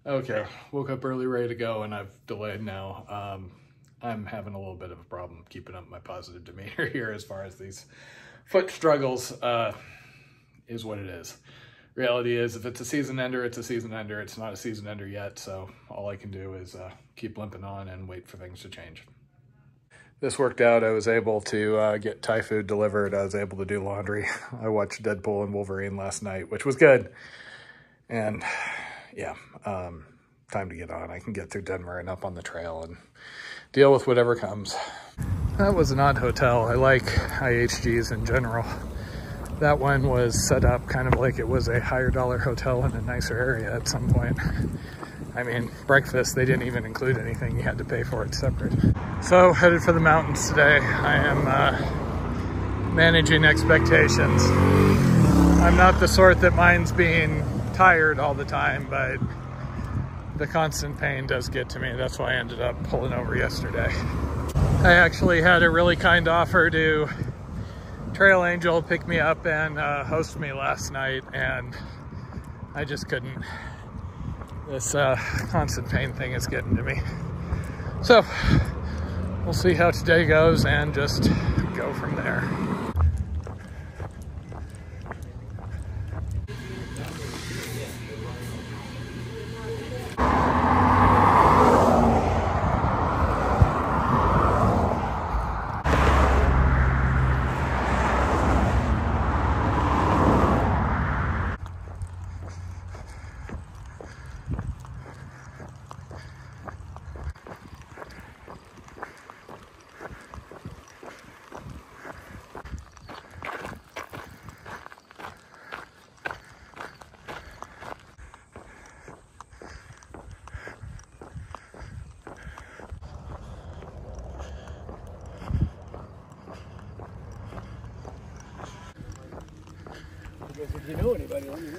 Okay, woke up early, ready to go, and I've delayed now. I'm having a little bit of a problem keeping up my positive demeanor here as far as these foot struggles is what it is. Reality is, if it's a season ender, it's a season ender. It's not a season ender yet, so all I can do is keep limping on and wait for things to change. This worked out. I was able to get Thai food delivered. I was able to do laundry. I watched Deadpool and Wolverine last night, which was good. And yeah, time to get on. I can get through Denver and up on the trail and deal with whatever comes. That was an odd hotel. I like IHGs in general. That one was set up kind of like it was a higher dollar hotel in a nicer area at some point. I mean, breakfast, they didn't even include anything. You had to pay for it separate. So, headed for the mountains today. I am managing expectations. I'm not the sort that minds being tired all the time, but the constant pain does get to me. That's why I ended up pulling over yesterday. I actually had a really kind offer to Trail Angel pick me up and host me last night, and I just couldn't. This constant pain thing is getting to me. So we'll see how today goes and just go from there. If you know anybody, let me know.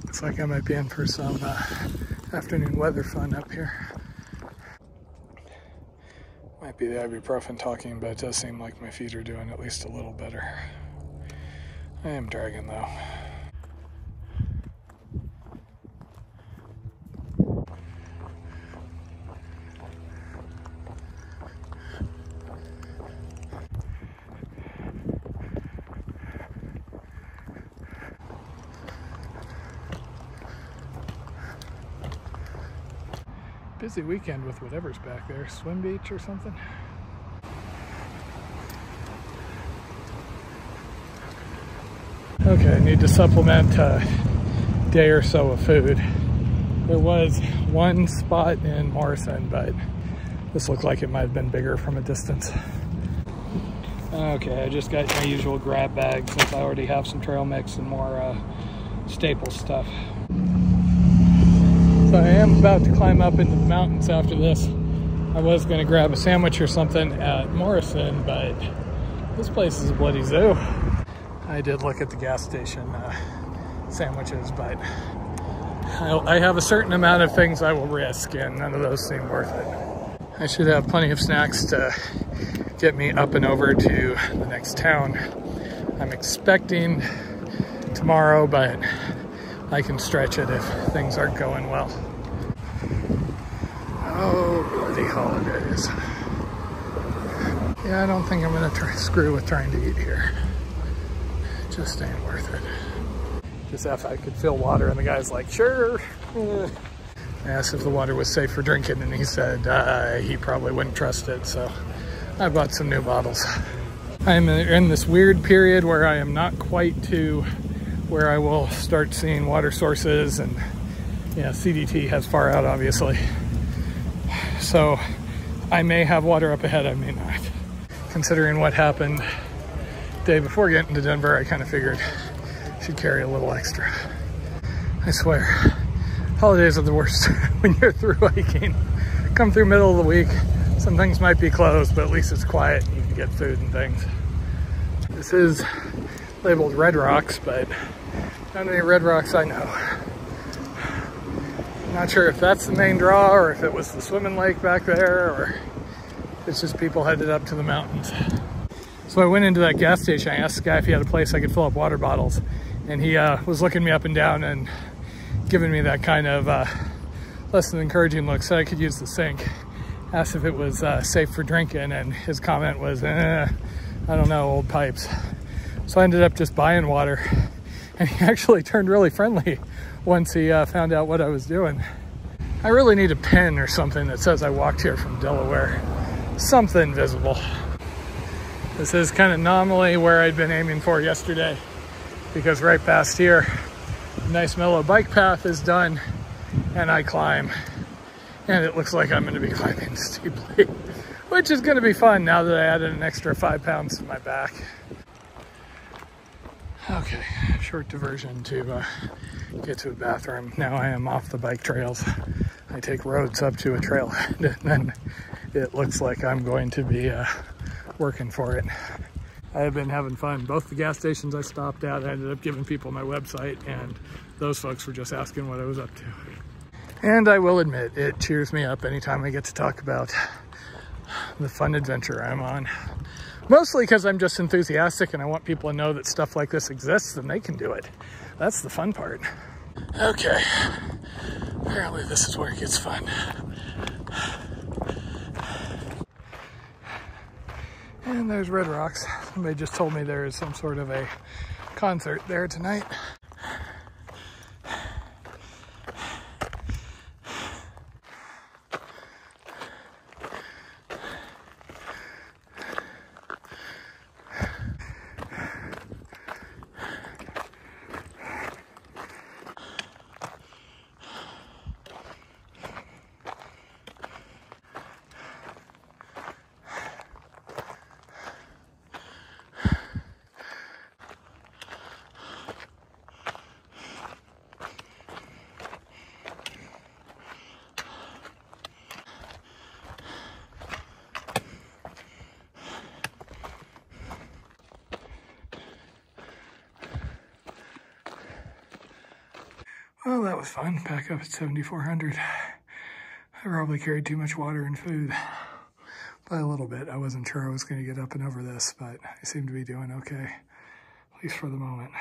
Looks like I might be in for some afternoon weather fun up here. Might be the ibuprofen talking, but it does seem like my feet are doing at least a little better. I am dragging though. Busy weekend with whatever's back there. Swim beach or something? Okay, I need to supplement a day or so of food. There was one spot in Morrison, but this looked like it might have been bigger from a distance. Okay, I just got my usual grab bag since I already have some trail mix and more staple stuff. So I am about to climb up into the mountains after this. I was going to grab a sandwich or something at Morrison, but this place is a bloody zoo. I did look at the gas station sandwiches, but I have a certain amount of things I will risk, and none of those seem worth it. I should have plenty of snacks to get me up and over to the next town. I'm expecting tomorrow, but I can stretch it if things aren't going well. Oh, bloody holidays. Yeah, I don't think I'm gonna screw with trying to eat here. It just ain't worth it. Just if I could fill water, and the guy's like, sure. I asked if the water was safe for drinking, and he said he probably wouldn't trust it, so I bought some new bottles. I'm in this weird period where I am not quite to where I will start seeing water sources, and yeah, CDT has far out, obviously. So I may have water up ahead, I may not. Considering what happened day before getting to Denver, I kind of figured I should carry a little extra. I swear, Holidays are the worst when you're through hiking. Come through middle of the week, some things might be closed, but at least it's quiet and you can get food and things. This is labeled Red Rocks, but not any Red Rocks I know. I'm not sure if that's the main draw or if it was the swimming lake back there, or if it's just people headed up to the mountains. So I went into that gas station. I asked the guy if he had a place I could fill up water bottles, and he was looking me up and down and giving me that kind of less than encouraging look, so I could use the sink. Asked if it was safe for drinking, and his comment was, I don't know, old pipes. So I ended up just buying water, and he actually turned really friendly once he found out what I was doing. I really need a pin or something that says I walked here from Delaware. Something visible. This is kind of nominally where I'd been aiming for yesterday, because right past here, a nice mellow bike path is done, and I climb. And it looks like I'm going to be climbing steeply, which is going to be fun now that I added an extra 5 pounds to my back. Okay, short diversion to get to a bathroom. Now I am off the bike trails. I take roads up to a trailhead, and then it looks like I'm going to be working for it. I have been having fun. Both the gas stations I stopped at, I ended up giving people my website, and those folks were just asking what I was up to. And I will admit, it cheers me up anytime I get to talk about the fun adventure I'm on. Mostly because I'm just enthusiastic and I want people to know that stuff like this exists and they can do it. That's the fun part. Okay, apparently this is where it gets fun. And there's Red Rocks. Somebody just told me there is some sort of a concert there tonight. Well, that was fun. Back up at 7,400. I probably carried too much water and food by a little bit. I wasn't sure I was going to get up and over this, but I seem to be doing okay, at least for the moment.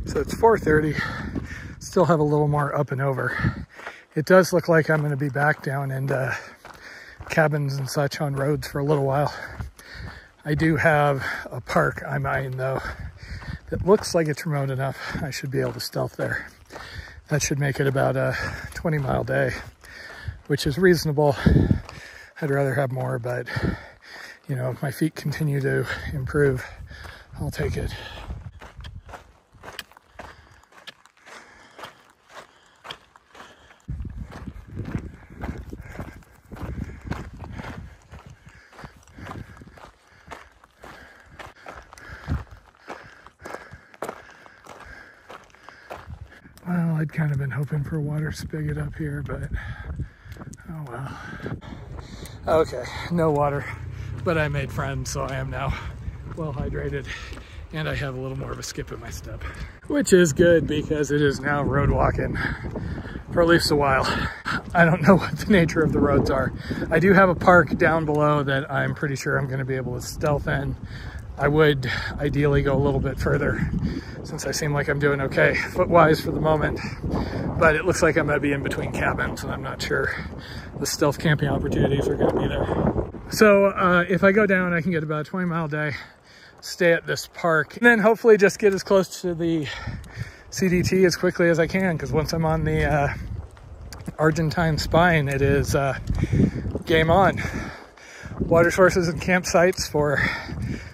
So it's 4:30. Still have a little more up and over. It does look like I'm going to be back down into cabins and such on roads for a little while. I do have a park I'm eyeing, though. It looks like it's remote enough. I should be able to stealth there. That should make it about a 20-mile day, which is reasonable. I'd rather have more, but you know, if my feet continue to improve, I'll take it. Well, I'd kind of been hoping for a water spigot up here, but oh well. Okay, no water, but I made friends, so I am now well hydrated, and I have a little more of a skip in my step, which is good because it is now road walking for at least a while. I don't know what the nature of the roads are. I do have a park down below that I'm pretty sure I'm going to be able to stealth in. I would ideally go a little bit further since I seem like I'm doing okay foot-wise for the moment, but it looks like I'm going to be in between cabins and I'm not sure the stealth camping opportunities are going to be there. So if I go down, I can get about a 20-mile day, stay at this park, and then hopefully just get as close to the CDT as quickly as I can, because once I'm on the Argentine spine, it is game on. Water sources and campsites for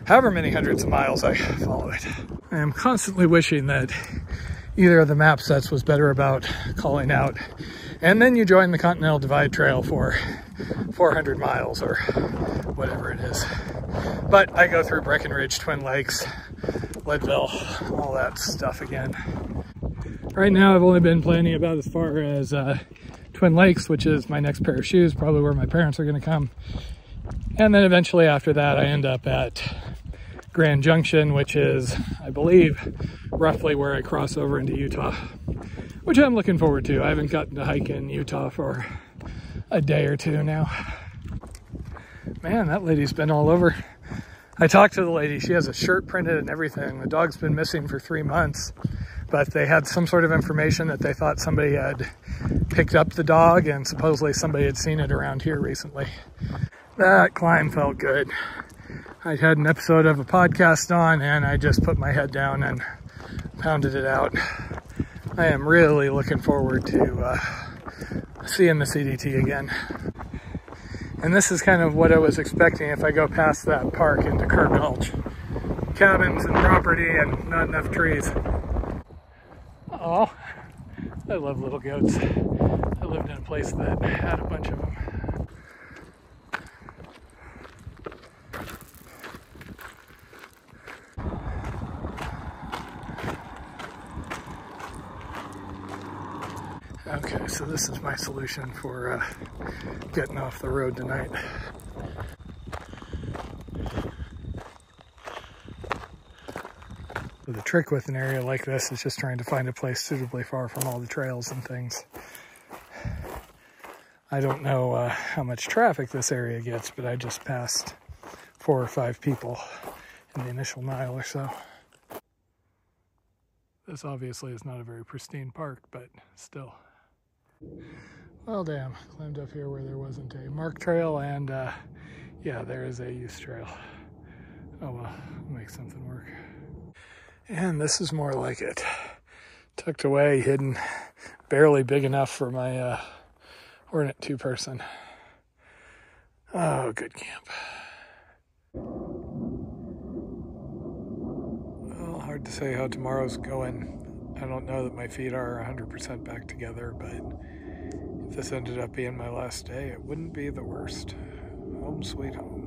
however many hundreds of miles I follow it. I am constantly wishing that either of the map sets was better about calling out, and then you join the Continental Divide Trail for 400 miles or whatever it is. But I go through Breckenridge, Twin Lakes, Leadville, all that stuff again. Right now I've only been planning about as far as Twin Lakes, which is my next pair of shoes, probably where my parents are going to come. And then eventually after that I end up at Grand Junction, which is, I believe, roughly where I cross over into Utah, which I'm looking forward to. I haven't gotten to hike in Utah for a day or two now. Man, that lady's been all over. I talked to the lady. She has a shirt printed and everything. The dog's been missing for 3 months, but they had some sort of information that they thought somebody had picked up the dog, and supposedly somebody had seen it around here recently. That climb felt good. I had an episode of a podcast on, and I just put my head down and pounded it out. I am really looking forward to seeing the CDT again. And this is kind of what I was expecting if I go past that park into Kerr Gulch. Cabins and property and not enough trees. Oh, I love little goats. I lived in a place that had a bunch of them. Okay, so this is my solution for getting off the road tonight. The trick with an area like this is just trying to find a place suitably far from all the trails and things. I don't know how much traffic this area gets, but I just passed 4 or 5 people in the initial mile or so. This obviously is not a very pristine park, but still. Well, damn, climbed up here where there wasn't a marked trail, and yeah, there is a youth trail. Oh well, we'll make something work. And this is more like it. Tucked away, hidden, barely big enough for my Hornet 2-person. Oh, good camp. Well, hard to say how tomorrow's going. I don't know that my feet are 100% back together, but if this ended up being my last day, it wouldn't be the worst. Home sweet home.